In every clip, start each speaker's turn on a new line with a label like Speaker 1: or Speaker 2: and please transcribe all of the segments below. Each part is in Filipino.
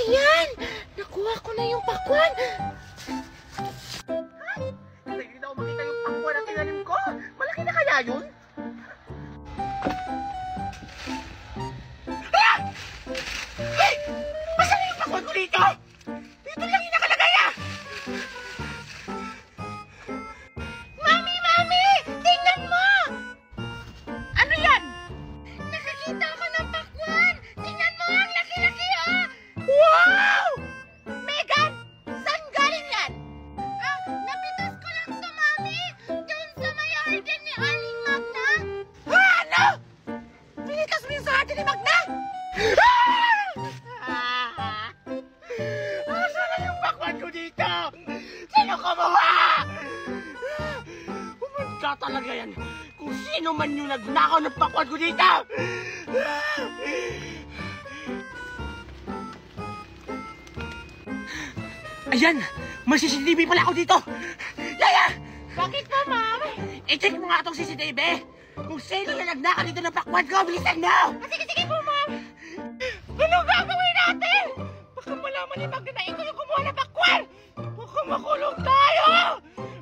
Speaker 1: Ayan! Nakuha ko na yung pakwan!
Speaker 2: Ay! Hindi na ako makita yung pakwan na tinanim ko! Malaki na kaya yun? Ah! Ay! Asan na yung pakwan ko dito? Dito lang yung nakalagay ah!
Speaker 1: Mami! Mami! Tingnan mo!
Speaker 2: Ano yan?
Speaker 1: Nakakita ko ng pakwan! Tingnan mo! Ang laki-laki oh!
Speaker 2: Wow!
Speaker 1: Megan! Saan galing yan? Napitas ko lang to, Mami! Doon sa may garden ni Aling Magna!
Speaker 2: Ano? Pinitas mo yung sa atin ni Magna? Asan na yung pakwan ko dito? Sino kumuha? Pumunta talaga yan. Kung sino man yung nagnakaw ng pakwan ko dito. Ayan! May CCTV pala ako dito! Yaya!
Speaker 1: Bakit po, Ma'am?
Speaker 2: I-check mo nga itong CCTV! Kung sino yung nagnakaw dito ng pakwan ko, bilisan mo!
Speaker 1: Sige po, Ma'am!
Speaker 2: Anong gagawin natin? Baka malaman ni Magna na ikaw yung kumuha ng pakwan! Baka makulong tayo!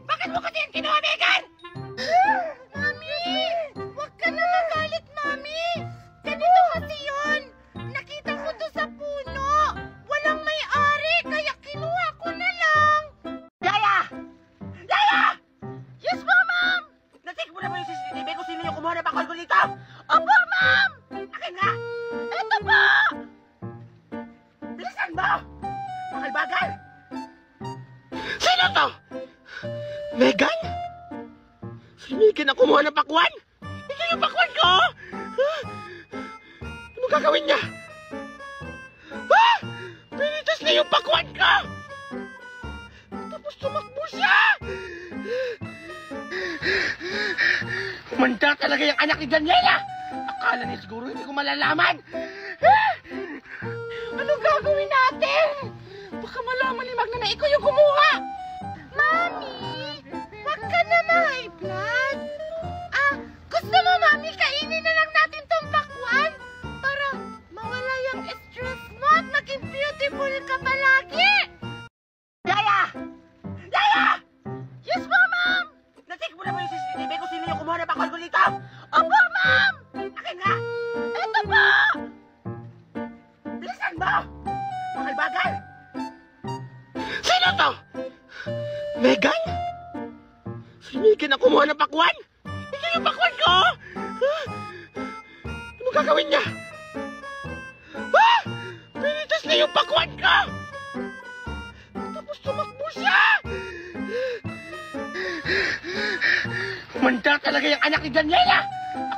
Speaker 2: Bakit mo kasi yung kinuha, Megan?
Speaker 1: Mami! Huwag ka na magalit, Mami! Ganito kasi yun! Nakita ko to sa puno! Walang may-ari, kaya kinuha ko na lang!
Speaker 2: Yaya! Yaya!
Speaker 1: Yes po, Ma'am!
Speaker 2: Na-check mo na ba yung CCTV kung sino yung kumuha ng pakwan ko dito?
Speaker 1: Opo, Ma'am!
Speaker 2: Akin nga!
Speaker 1: Ito po!
Speaker 2: Bilisan mo! Makaibagal! Sino to? Megan? Si Megan ang kumuha ng pakwan? Ito yung pakwan ko! Anong gagawin niya? Pinitas na yung pakwan ko! Tapos tumakbo siya! Kumanda talaga yung anak ni Daniela! Akala niya siguro hindi ko malalaman!
Speaker 1: Anong gagawin natin? Baka malaman ni Magna na ikaw yung kumuha! Mami! Huwag ka na ma-high blood! Gusto mo, Mami, kainin na lang natin tong pakwan? Para mawala yung stress mo at maging beautiful ka palagi!
Speaker 2: Yaya! Yaya!
Speaker 1: Yes po, Ma'am!
Speaker 2: Na-check mo na ba yung CCTV kung sino yung kumuha ng pakwan ko dito?
Speaker 1: Opo, Ma'am!
Speaker 2: Akin nga!
Speaker 1: Ito po!
Speaker 2: Bilisan mo! Makaibagal! Sino to? Megan? Si Megan ang kumuha ng pakwan? Ito yung pakwan ko! Anong gagawin niya? Pinitas na yung pakwan ko! Tapos tumakbo siya! Kumanda talaga yung anak ni Daniela!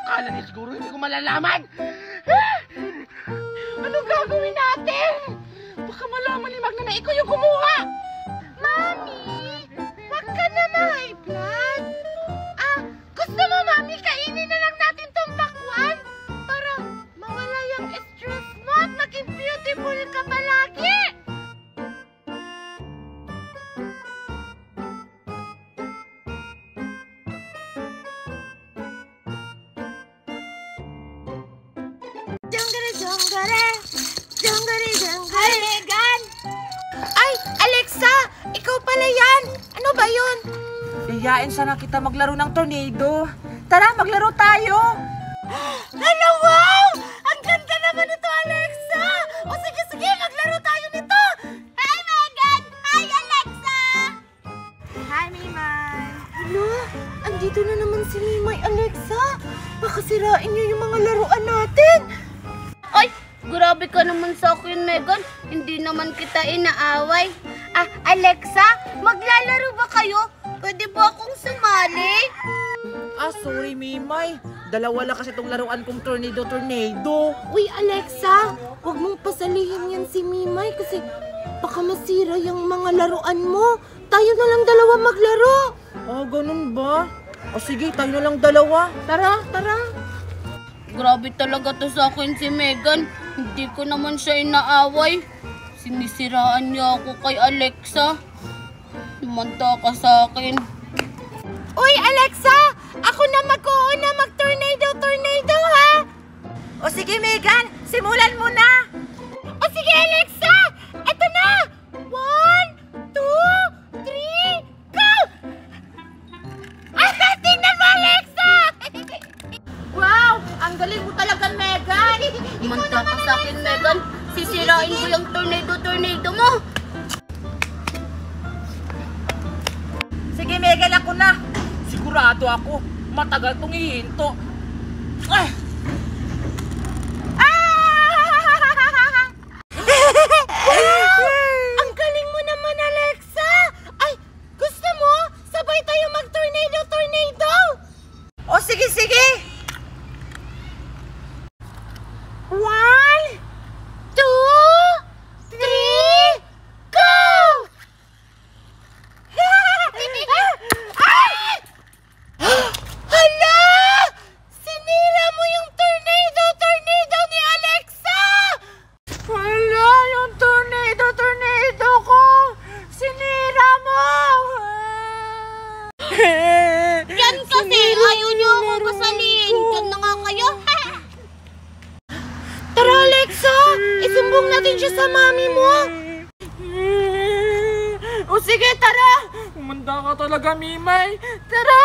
Speaker 2: Akala niya siguro hindi ko malalaman!
Speaker 1: Anong gagawin natin? Baka malaman ni Magna na ikaw yung kumuha! Mami! Huwag ka na ma-high blood! Gusto mo, Mami, kainin na lang natin tong pakwan? Para mawala yung stress mo at maging beautiful ka palagi! Jonggare! Hi, Megan! Ay, Alexa! Ikaw pala yan! Ano ba yun?
Speaker 3: Iyain sana kita maglaro ng tornado. Tara, maglaro tayo!
Speaker 1: Hello, wow! Ang ganda naman ito, Alexa! O sige, maglaro tayo nito! Hi, Megan! Hi, Alexa!
Speaker 3: Hi, Mimay!
Speaker 1: Ano? Andito na naman si Mimay, Alexa! Baka sirain niyo yung mga laruan natin!
Speaker 4: Ay, grabe ka naman sa akin, Megan. Hindi naman kita inaaway. Alexa, maglalaro ba kayo? Pwede ba akong sumali?
Speaker 3: Sorry, Mimay. Dalawa lang kasi itong laruan kong tornado.
Speaker 1: Uy, Alexa! Huwag mong pasalihin yan si Mimay kasi baka masira yung mga laruan mo. Tayo na lang dalawa maglaro.
Speaker 3: Ganun ba? Sige, tayo na lang dalawa.
Speaker 1: Tara!
Speaker 4: Grabe talaga to sa akin si Megan. Hindi ko naman siya inaaway. Sinisiraan niya ako kay Alexa. Lumanta ka sa akin.
Speaker 1: Uy, Alexa! Ako na mag-uuna mag-tornado ha?
Speaker 3: Sige, Megan. Simulan mo na.
Speaker 1: Sige, Alexa!
Speaker 4: Manta ka sa akin, Megan. Sisirain ko yung tornado mo.
Speaker 3: Sige, Megan, ako na. Sigurado ako, matagal tong hihinto. Ah!
Speaker 1: Ang galing mo naman, Alexa! Ay, gusto mo? Sabay tayo mag-tornado!
Speaker 3: O, sige, sige.
Speaker 1: 1, 2, 3, go! Ay! Hala! Sinira mo yung tornado ni Alexa!
Speaker 3: Wala, yung tornado ko. Sinira mo.
Speaker 4: Yan kasi, ayaw niyo ako pasalin. Diyan na nga kayo.
Speaker 1: Tara, Alexa! Isumbong natin siya sa mami mo!
Speaker 3: O sige, tara. Umanda ka talaga, Mimay. Tara.